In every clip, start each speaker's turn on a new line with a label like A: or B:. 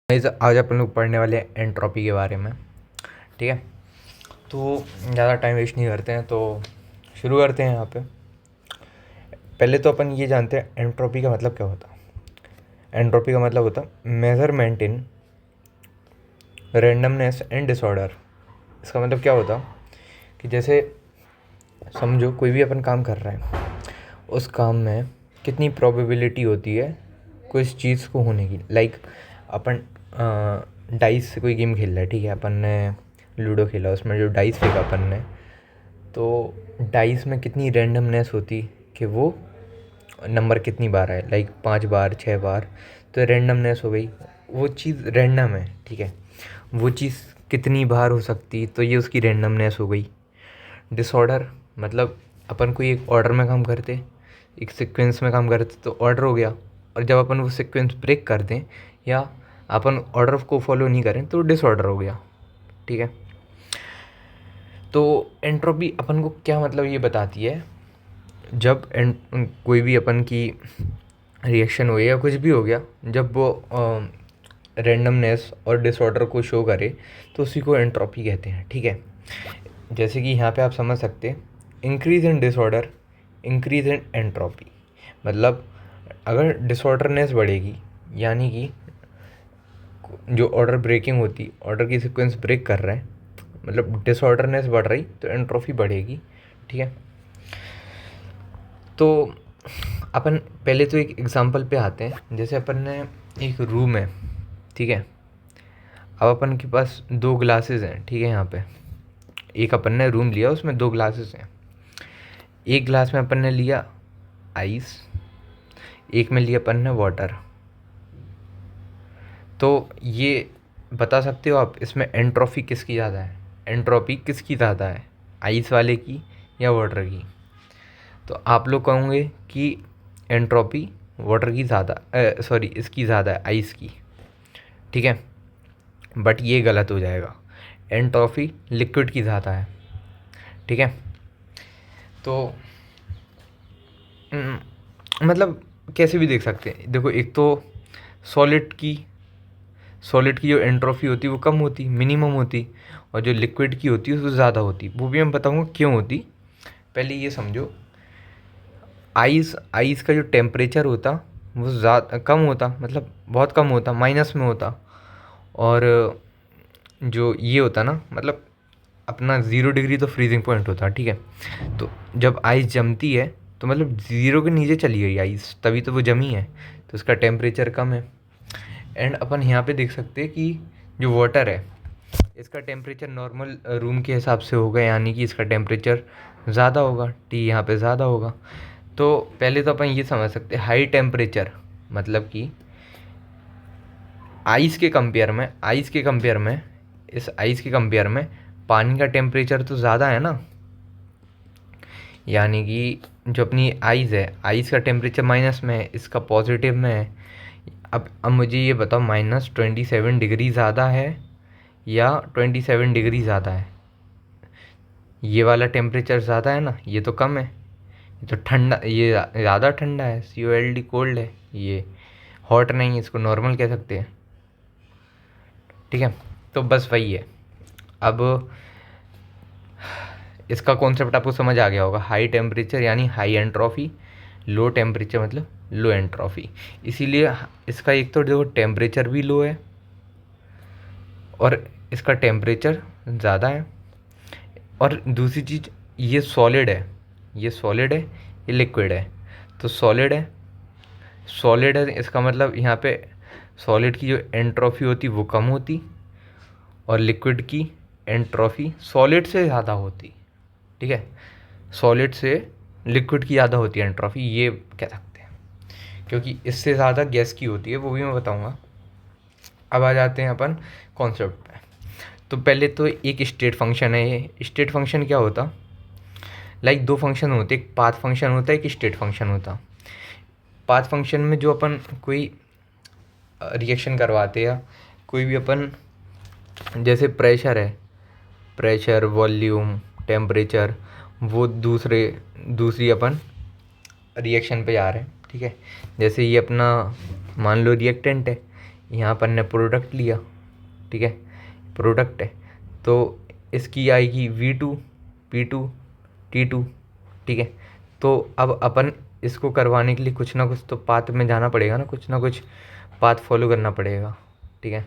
A: आज अपन लोग पढ़ने वाले हैं एंट्रोपी के बारे में। ठीक है, तो ज़्यादा टाइम वेस्ट नहीं करते हैं, तो शुरू करते हैं। यहाँ पे पहले तो अपन ये जानते हैं एंट्रोपी का मतलब क्या होता है। एंट्रोपी का मतलब होता है measurement in randomness and disorder. इसका मतलब क्या होता कि जैसे समझो कोई भी अपन काम कर रहे हैं, उस काम में कितनी प्रोबेबिलिटी होती है कोई चीज़ को होने की। लाइक अपन डाइस से कोई गेम खेल रहा है, ठीक है, अपन ने लूडो खेला, उसमें जो डाइस फेंका अपन ने, तो डाइस में कितनी रैंडमनेस होती कि वो नंबर कितनी बार आए, लाइक 5 बार 6 बार, तो रैंडमनेस हो गई। वो चीज़ रैंडम है, ठीक है, वो चीज़ कितनी बार हो सकती, तो ये उसकी रैंडमनेस हो गई। डिसऑर्डर मतलब अपन कोई एक ऑर्डर में काम करते, एक सीक्वेंस में काम करते, तो ऑर्डर हो गया, और जब अपन वो सीक्वेंस ब्रेक कर दें या अपन ऑर्डर को फॉलो नहीं करें तो डिसऑर्डर हो गया। ठीक है, तो एंट्रोपी अपन को क्या मतलब ये बताती है, जब कोई भी अपन की रिएक्शन हो या कुछ भी हो गया, जब वो रैंडमनेस और डिसऑर्डर को शो करे तो उसी को एंट्रोपी कहते हैं। ठीक है, जैसे कि यहाँ पे आप समझ सकते हैं increase in disorder, increase in entropy. मतलब अगर डिसऑर्डरनेस बढ़ेगी, यानी कि जो ऑर्डर ब्रेकिंग होती, ऑर्डर की सीक्वेंस ब्रेक कर रहा है, मतलब डिसऑर्डरनेस बढ़ रही, तो एंट्रोपी बढ़ेगी। ठीक है, तो अपन पहले तो एक एग्जांपल पे आते हैं। जैसे अपन ने एक रूम है, ठीक है, अब अपन के पास 2 ग्लासेस हैं, ठीक है, यहाँ पे एक अपन ने रूम लिया, उसमें 2 ग्लासेस हैं। एक ग्लास में अपन ने लिया आइस, एक में लिया अपन ने वाटर। तो ये बता सकते हो आप इसमें एंट्रोपी किसकी ज़्यादा है, एंट्रोपी किसकी ज़्यादा है, आइस वाले की या वाटर की? तो आप लोग कहोगे कि एंट्रोपी वाटर की ज़्यादा, सॉरी इसकी ज़्यादा है, आइस की। ठीक है, बट ये गलत हो जाएगा, एंट्रोपी लिक्विड की ज़्यादा है। ठीक है, तो मतलब कैसे भी देख सकते हैं। देखो, एक तो सॉलिड की जो एंट्रोपी होती है वो कम होती, मिनिमम होती, और जो लिक्विड की होती है उससे ज़्यादा होती। वो भी मैं बताऊँगा क्यों होती। पहले ये समझो, आइस का जो टेम्परेचर होता वो ज़्यादा कम होता, मतलब बहुत कम होता, माइनस में होता। और जो ये होता ना, मतलब अपना 0 डिग्री तो फ्रीजिंग पॉइंट होता, ठीक है। तो जब आइस जमती है तो मतलब 0 के नीचे चली गई आइस, तभी तो वो जमी है, तो उसका टेम्परेचर कम है। एंड अपन यहाँ पे देख सकते हैं कि जो वाटर है, इसका टेम्परेचर नॉर्मल रूम के हिसाब से होगा, यानी कि इसका टेम्परेचर ज़्यादा होगा, टी यहाँ पे ज़्यादा होगा। तो पहले तो अपन ये समझ सकते हैं हाई टेम्परेचर मतलब कि आइस के कंपेयर में इस आइस के कंपेयर में पानी का टेम्परेचर तो ज़्यादा है ना, यानी कि जो अपनी आइस है, आइस का टेम्परेचर माइनस में है, इसका पॉजिटिव में है। अब मुझे ये बताओ, -27 डिग्री ज़्यादा है या 27 डिग्री ज़्यादा है? ये वाला टेम्परेचर ज़्यादा है ना, ये तो कम है, ये तो ठंडा, ये ज़्यादा ठंडा है, COLD कोल्ड है, ये हॉट नहीं है, इसको नॉर्मल कह सकते हैं। ठीक है, तो बस वही है। अब इसका कॉन्सेप्ट आपको समझ आ गया होगा, हाई टेम्परेचर यानी हाई एंट्रोपी, लो टेम्परेचर मतलब लो एंट्रोपी। इसीलिए इसका एक तो देखो टेम्परेचर भी लो है और इसका टेम्परेचर ज़्यादा है, और दूसरी चीज़ ये सॉलिड है, ये लिक्विड है। तो सॉलिड है इसका मतलब यहाँ पे सॉलिड की जो एंट्रोपी होती वो कम होती, और लिक्विड की एंट्रोपी सॉलिड से ज़्यादा होती। ठीक है, सॉलिड से लिक्विड की ज़्यादा होती है एंट्रोपी, ये कह सकते हैं, क्योंकि इससे ज़्यादा गैस की होती है, वो भी मैं बताऊँगा। अब आ जाते हैं अपन कॉन्सेप्ट पे। तो पहले तो एक स्टेट फंक्शन है। ये स्टेट फंक्शन क्या होता, लाइक 2 फंक्शन होते, एक पाथ फंक्शन होता है, एक स्टेट फंक्शन होता। पाथ फंक्शन में जो अपन कोई रिएक्शन करवाते या कोई भी अपन, जैसे प्रेशर वॉल्यूम टेम्परेचर, वो दूसरी अपन रिएक्शन पे जा रहे हैं। ठीक है, जैसे ये अपना मान लो रिएक्टेंट है, यहाँ अपन ने प्रोडक्ट लिया, ठीक है, प्रोडक्ट है, तो इसकी आएगी V2 P2 T2, ठीक है। तो अब अपन इसको करवाने के लिए कुछ ना कुछ तो पाथ में जाना पड़ेगा ना, कुछ ना कुछ पाथ फॉलो करना पड़ेगा, ठीक है।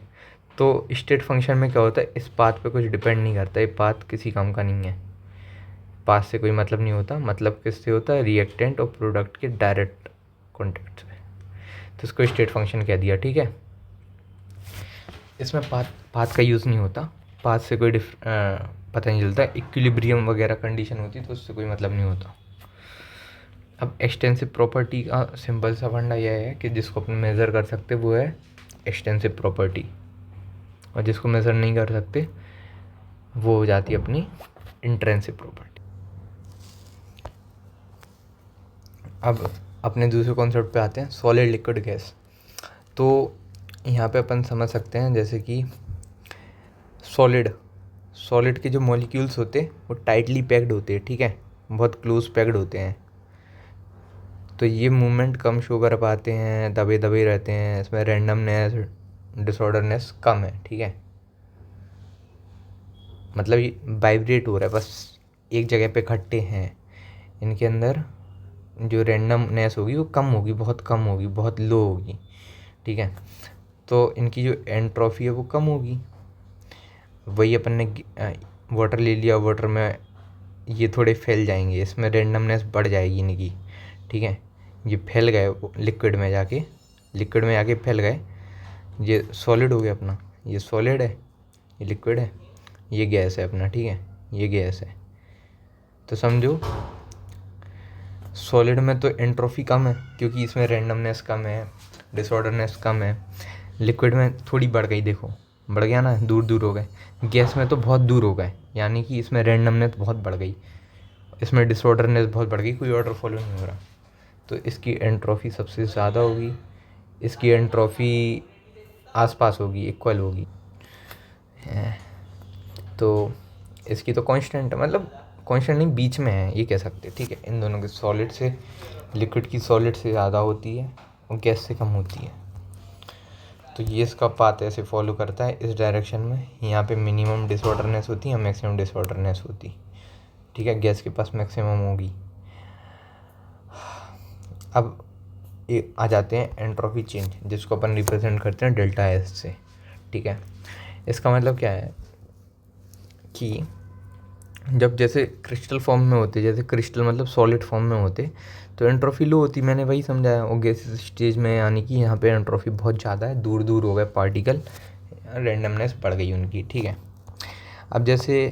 A: तो स्टेट फंक्शन में क्या होता है, इस पाथ पे कुछ डिपेंड नहीं करता, ये पाथ किसी काम का नहीं है, पाथ से कोई मतलब नहीं होता, मतलब किससे होता है, रिएक्टेंट और प्रोडक्ट के डायरेक्ट कॉन्टेक्ट से, तो इसको स्टेट फंक्शन कह दिया, ठीक है। इसमें पाथ का यूज़ नहीं होता, पाथ से कोई पता नहीं चलता, इक्विलिब्रियम वगैरह कंडीशन होती तो उससे कोई मतलब नहीं होता। अब एक्सटेंसिव प्रॉपर्टी का सिंपल सा फंडा यह है कि जिसको अपन मेज़र कर सकते वो है एक्सटेंसिव प्रॉपर्टी, और जिसको मेज़र नहीं कर सकते वो हो जाती है अपनी इंट्रिंसिक प्रॉपर्टी। अब अपने दूसरे कॉन्सेप्ट पे आते हैं, सॉलिड लिक्विड गैस। तो यहाँ पे अपन समझ सकते हैं जैसे कि सॉलिड के जो मॉलिक्यूल्स होते हैं वो टाइटली पैक्ड होते हैं, ठीक है, बहुत क्लोज पैक्ड होते हैं, तो ये मूवमेंट कम शो कर पाते हैं, दबे दबे रहते हैं, इसमें रैंडमनेस डिसऑर्डरनेस कम है, ठीक है, मतलब ये वाइब्रेट हो रहा है, बस एक जगह पे इकट्ठे हैं, इनके अंदर जो रैंडमनेस होगी वो कम होगी, बहुत कम होगी, बहुत लो होगी, ठीक है, तो इनकी जो एंट्रोफी है वो कम होगी। वही अपन ने वाटर ले लिया, वाटर में ये थोड़े फैल जाएंगे, इसमें रैंडमनेस बढ़ जाएगी इनकी, ठीक है, ये फैल गए लिक्विड में जाके फैल गए, ये सॉलिड हो गया अपना, ये सॉलिड है, ये लिक्विड है, ये गैस है अपना, ठीक है, ये गैस है। तो समझो सॉलिड में तो एंट्रोफी कम है क्योंकि इसमें रैंडमनेस कम है, डिसऑर्डरनेस कम है, लिक्विड में थोड़ी बढ़ गई, देखो बढ़ गया ना, दूर दूर हो गए, गैस में तो बहुत दूर हो गए, यानी कि इसमें रैंडमनेस बहुत बढ़ गई, इसमें डिसऑर्डरनेस बहुत बढ़ गई, कोई ऑर्डर फॉलो नहीं हो रहा, तो इसकी एंट्रोफी सबसे ज़्यादा होगी, इसकी एंट्रोफी आसपास होगी, इक्वल होगी, तो इसकी तो कांस्टेंट है, मतलब कांस्टेंट नहीं, बीच में है ये कह सकते हैं, ठीक है, इन दोनों के सॉलिड से लिक्विड की सॉलिड से ज़्यादा होती है और गैस से कम होती है। तो ये इसका पाथ ऐसे फॉलो करता है इस डायरेक्शन में, यहाँ पे मिनिमम डिसऑर्डरनेस होती है, मैक्सिमम डिसऑर्डरनेस होती, ठीक है, गैस के पास मैक्सिमम होगी। अब ये आ जाते हैं एंट्रोफी चेंज, जिसको अपन रिप्रेजेंट करते हैं डेल्टा एस से, ठीक है। इसका मतलब क्या है कि जब जैसे क्रिस्टल फॉर्म में होते, जैसे क्रिस्टल मतलब सॉलिड फॉर्म में होते, तो एंट्रोफी लो होती, मैंने वही समझाया, और गैस स्टेज में यानी कि यहाँ पे एंट्रोफी बहुत ज़्यादा है, दूर दूर हो गए पार्टिकल, रैंडमनेस बढ़ गई उनकी, ठीक है। अब जैसे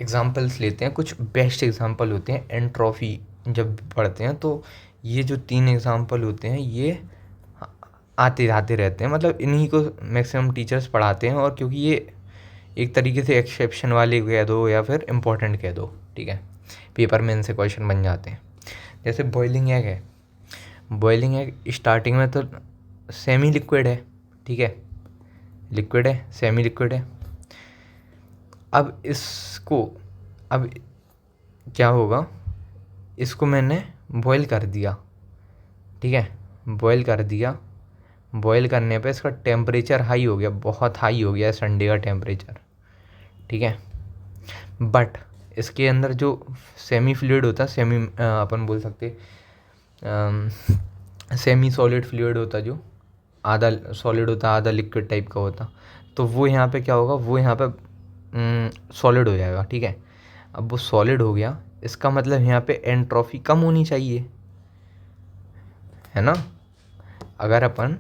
A: एग्जांपल्स लेते हैं, कुछ बेस्ट एग्जांपल होते हैं एंट्रोफी जब पढ़ते हैं, तो ये जो 3 एग्जांपल होते हैं ये आते जाते रहते हैं, मतलब इन्हीं को मैक्सिमम टीचर्स पढ़ाते हैं, और क्योंकि ये एक तरीके से एक्सेप्शन वाले कह दो या फिर इम्पोर्टेंट कह दो, ठीक है, पेपर में इनसे क्वेश्चन बन जाते हैं। जैसे बॉइलिंग एग है, बॉइलिंग एग स्टार्टिंग में तो सेमी लिक्विड है, ठीक है, लिक्विड है, सेमी लिक्विड है। अब इसको, अब क्या होगा, इसको मैंने बॉईल कर दिया, ठीक है, बॉईल कर दिया, बॉईल करने पे इसका टेम्परेचर हाई हो गया, बहुत हाई हो गया संडे का टेम्परेचर, ठीक है, बट इसके अंदर जो सेमी फ्लूइड होता है, सेमी अपन बोल सकते सेमी सॉलिड फ्लूइड होता, जो आधा सॉलिड होता आधा लिक्विड टाइप का होता, तो वो यहाँ पे क्या होगा, वो यहाँ पे सॉलिड हो जाएगा, ठीक है। अब वो सॉलिड हो गया, इसका मतलब यहाँ पे एंट्रोफी कम होनी चाहिए, है ना, अगर अपन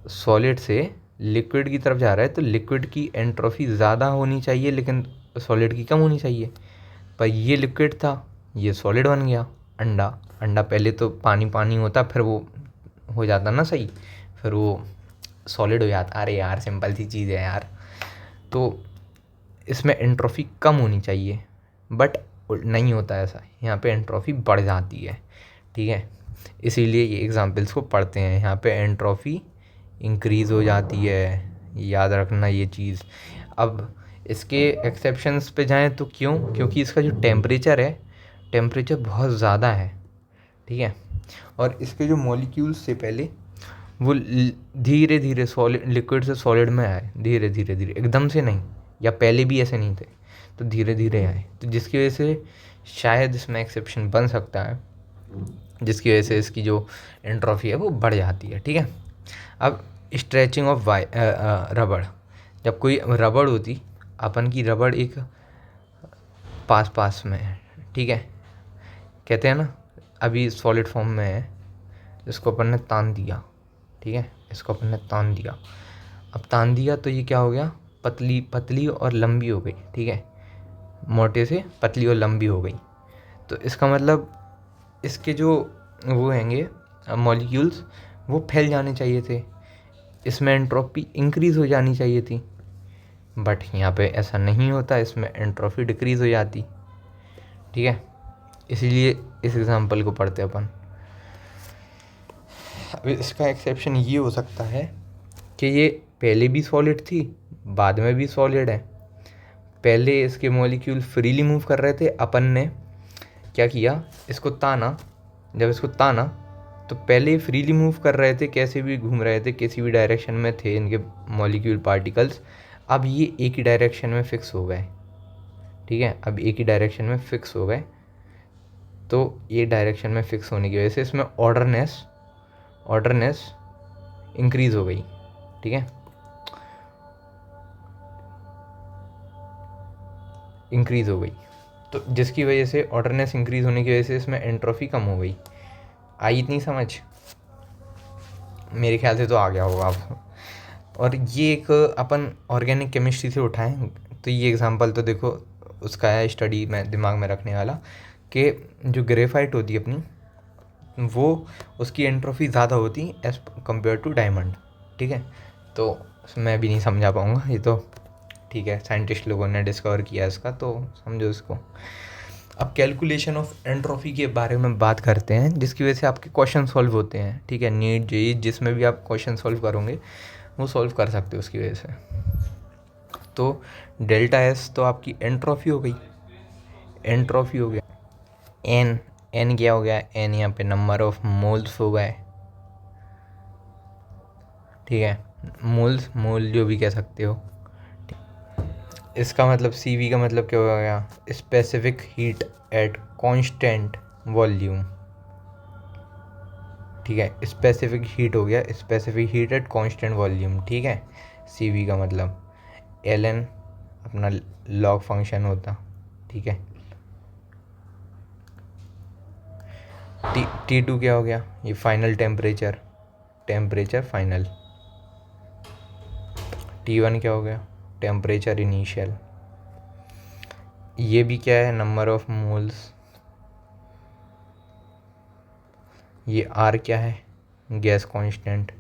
A: सॉलिड से लिक्विड की तरफ जा रहा है तो लिक्विड की एंट्रोफी ज़्यादा होनी चाहिए लेकिन सॉलिड की कम होनी चाहिए, पर ये लिक्विड था, ये सॉलिड बन गया, अंडा पहले तो पानी पानी होता, फिर वो हो जाता ना सही, फिर वो सॉलिड हो जाता, अरे यार सिंपल सी चीज़ है यार। तो इसमें एंट्रोफी कम होनी चाहिए, बट नहीं होता ऐसा, यहाँ पे एंट्रोफी बढ़ जाती है, ठीक है, इसीलिए ये एग्जांपल्स को पढ़ते हैं, यहाँ पे एंट्रोफी इंक्रीज़ हो जाती है, याद रखना ये चीज़। अब इसके एक्सेप्शंस पे जाएं तो क्यों, क्योंकि इसका जो टेम्परेचर है, टेम्परेचर बहुत ज़्यादा है, ठीक है, और इसके जो मॉलिक्यूल्स थे पहले वो धीरे धीरे सॉलिड लिक्विड से सॉलिड में आए, धीरे धीरे धीरे, एकदम से नहीं, या पहले भी ऐसे नहीं थे, तो धीरे धीरे आए, तो जिसकी वजह से शायद इसमें एक्सेप्शन बन सकता है, जिसकी वजह से इसकी जो एंट्रोफी है वो बढ़ जाती है। ठीक है, अब स्ट्रेचिंग ऑफ रबड़, जब कोई रबड़ होती, अपन की रबड़ एक पास पास में है, ठीक है, कहते हैं ना अभी सॉलिड फॉर्म में है, इसको अपन ने तान दिया, ठीक है, इसको अपन ने तान दिया, अब तान दिया तो ये क्या हो गया, पतली पतली और लंबी हो गई, ठीक है, मोटे से पतली और लंबी हो गई। तो इसका मतलब इसके जो वो हैंगे मॉलिक्यूल्स वो फैल जाने चाहिए थे, इसमें एंट्रोपी इंक्रीज़ हो जानी चाहिए थी, बट यहाँ पे ऐसा नहीं होता, इसमें एंट्रोपी डिक्रीज़ हो जाती। ठीक है, इसीलिए इस एग्जांपल को पढ़ते अपन। अब इसका एक्सेप्शन ये हो सकता है कि ये पहले भी सॉलिड थी, बाद में भी सॉलिड है, पहले इसके मॉलिक्यूल फ्रीली मूव कर रहे थे, अपन ने क्या किया, इसको ताना, जब इसको ताना तो पहले फ्रीली मूव कर रहे थे, कैसे भी घूम रहे थे, किसी भी डायरेक्शन में थे इनके मॉलिक्यूल पार्टिकल्स, अब ये एक ही डायरेक्शन में फिक्स हो गए। ठीक है, अब एक ही डायरेक्शन में फिक्स हो गए, तो ये डायरेक्शन में फिक्स होने की वजह से इसमें ऑर्डरनेस इंक्रीज़ हो गई। ठीक है, इंक्रीज़ हो गई, तो जिसकी वजह से ऑर्डरनेस इंक्रीज़ होने की वजह से इसमें एंट्रोफी कम हो गई। आई इतनी समझ? मेरे ख्याल से तो आ गया होगा आप। और ये एक अपन ऑर्गेनिक केमिस्ट्री से उठाएं, तो ये एग्जांपल तो देखो उसका है स्टडी में दिमाग में रखने वाला, कि जो ग्रेफाइट होती है अपनी, वो उसकी एंट्रोफी ज़्यादा होती एज़ कम्पेयर टू डायमंड। ठीक है, तो मैं भी नहीं समझा पाऊँगा, ये तो ठीक है, साइंटिस्ट लोगों ने डिस्कवर किया इसका, तो समझो इसको। अब कैलकुलेशन ऑफ एंट्रोफी के बारे में बात करते हैं, जिसकी वजह से आपके क्वेश्चन सॉल्व होते हैं। ठीक है, नीट जेईई जिसमें भी आप क्वेश्चन सॉल्व करोगे वो सॉल्व कर सकते हो उसकी वजह से। तो डेल्टा एस तो आपकी एंट्रोफी हो गई, एंट्रोफी हो गया। एन क्या हो गया, एन यहाँ पे नंबर ऑफ मोल्स हो गए। ठीक है, मोल जो भी कह सकते हो। इसका मतलब CV का मतलब क्या हो गया, specific heat at constant volume. ठीक है, स्पेसिफिक हीट हो गया, specific heat at constant volume. ठीक है, CV का मतलब ln अपना लॉग फंक्शन होता। ठीक है, T2 क्या हो गया, ये फाइनल टेम्परेचर फाइनल। T1 क्या हो गया, टेम्परेचर इनिशियल। ये भी क्या है, नंबर ऑफ मोल्स। ये R क्या है, गैस कांस्टेंट।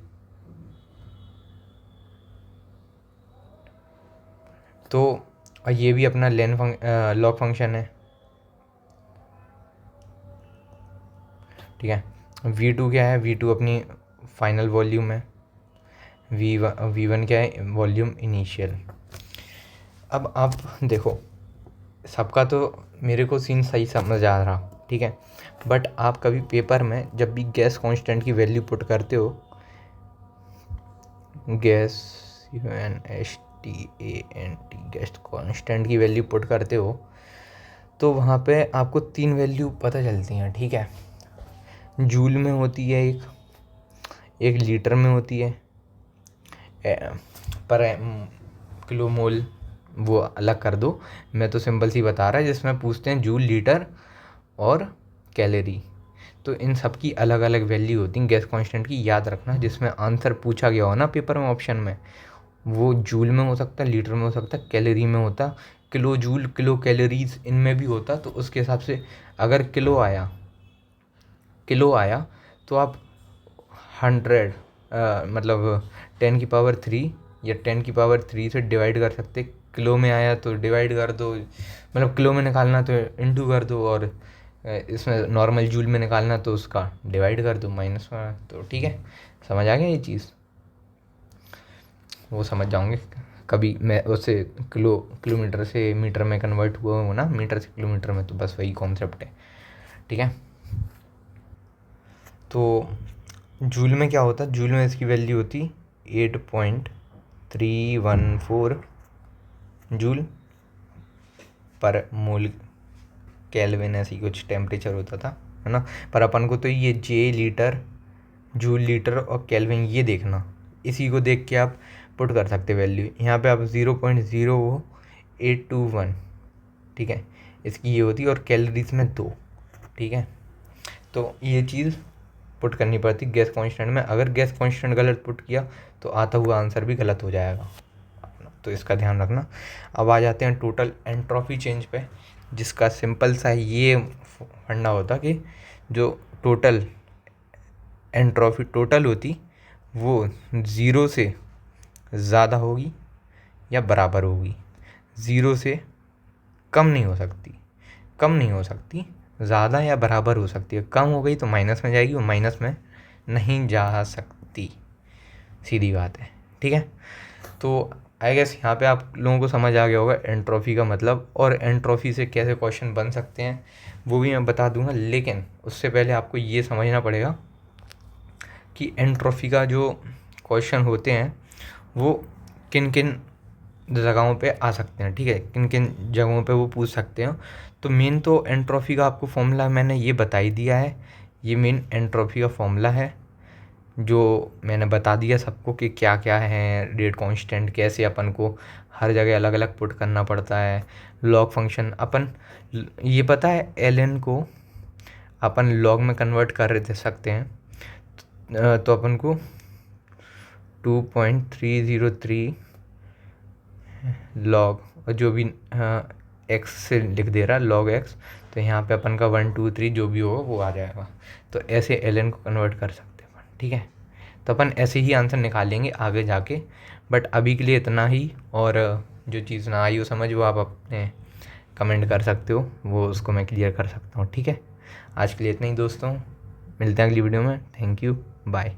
A: तो ये भी अपना लॉग फंक्शन है। ठीक है, V2 क्या है, V2 अपनी फाइनल वॉल्यूम है। V1 क्या है, वॉल्यूम इनिशियल। अब आप देखो, सबका तो मेरे को सीन सही समझ आ रहा, ठीक है, बट आप कभी पेपर में जब भी गैस कांस्टेंट की वैल्यू पुट करते हो, गैस गैस कांस्टेंट की वैल्यू पुट करते हो, तो वहाँ पे आपको 3 वैल्यू पता चलती हैं। ठीक है, जूल में होती है एक लीटर में होती है, पर किलो मोल वो अलग कर दो, मैं तो सिंपल सी बता रहा है, जिसमें पूछते हैं जूल, लीटर और कैलोरी, तो इन सब की अलग अलग वैल्यू होती हैं गैस कांस्टेंट की। याद रखना, जिसमें आंसर पूछा गया हो ना पेपर में ऑप्शन में, वो जूल में हो सकता है, लीटर में हो सकता है, कैलोरी में होता, किलो जूल, किलो कैलोरीज इनमें भी होता। तो उसके हिसाब से अगर किलो आया तो आप 100 मतलब 10⁻³ या 10⁻³ से डिवाइड कर सकते। किलो में आया तो डिवाइड कर दो, मतलब किलो में निकालना तो इंटू कर दो, और इसमें नॉर्मल जूल में निकालना तो उसका डिवाइड कर दो माइनस में। तो ठीक है, समझ आ गया ये चीज़, वो समझ जाओगे कभी मैं उससे किलोमीटर से मीटर में कन्वर्ट हुआ हूँ ना, मीटर से किलोमीटर में, तो बस वही कॉन्सेप्ट है। ठीक है, तो जूल में क्या होता, जूल में इसकी वैल्यू होती 8.314 जूल पर मोल केल्विन, ऐसी कुछ टेम्परेचर होता था, है ना। पर अपन को तो ये जे लीटर, जूल लीटर और केल्विन ये देखना, इसी को देख के आप पुट कर सकते वैल्यू। यहाँ पे आप 0.0821, ठीक है, इसकी ये होती, और कैलोरीज में 2, ठीक है। तो ये चीज़ पुट करनी पड़ती गैस कांस्टेंट में। अगर गैस कांस्टेंट गलत पुट किया तो आता हुआ आंसर भी गलत हो जाएगा, तो इसका ध्यान रखना। अब आ जाते हैं टोटल एंट्रोपी चेंज पे, जिसका सिंपल सा ये फंडा होता कि जो टोटल एंट्रोपी टोटल होती वो 0 से ज़्यादा होगी या बराबर होगी, 0 से कम नहीं हो सकती, कम नहीं हो सकती, ज़्यादा या बराबर हो सकती है। कम हो गई तो माइनस में जाएगी और माइनस में नहीं जा सकती, सीधी बात है, ठीक है। तो आई गेस यहाँ पे आप लोगों को समझ आ गया होगा एंट्रोपी का मतलब, और एंट्रोपी से कैसे क्वेश्चन बन सकते हैं वो भी मैं बता दूंगा। लेकिन उससे पहले आपको ये समझना पड़ेगा कि एंट्रोपी का जो क्वेश्चन होते हैं वो किन किन जगहों पे आ सकते हैं, ठीक है, किन किन जगहों पे वो पूछ सकते हैं। तो मेन तो एंट्रोपी का आपको फॉर्मूला मैंने ये बता ही दिया है, ये मेन एंट्रोपी का फॉर्मूला है जो मैंने बता दिया सबको कि क्या क्या है, रेट कांस्टेंट कैसे अपन को हर जगह अलग अलग पुट करना पड़ता है, लॉग फंक्शन अपन ये पता है ln को अपन लॉग में कन्वर्ट कर दे सकते हैं। तो अपन को 2.303 लॉग, और जो भी एक्स से लिख दे रहा है लॉग एक्स, तो यहाँ पे अपन का 1 2 3 जो भी होगा वो आ जाएगा। तो ऐसे ln को कन्वर्ट कर सकते हैं अपन, ठीक है। तो अपन ऐसे ही आंसर निकालेंगे आगे जाके, बट अभी के लिए इतना ही। और जो चीज़ ना आई हो समझ, वो आप अपने कमेंट कर सकते हो, वो उसको मैं क्लियर कर सकता हूँ, ठीक है। आज के लिए इतना ही दोस्तों, मिलते हैं अगली वीडियो में। Thank you, bye.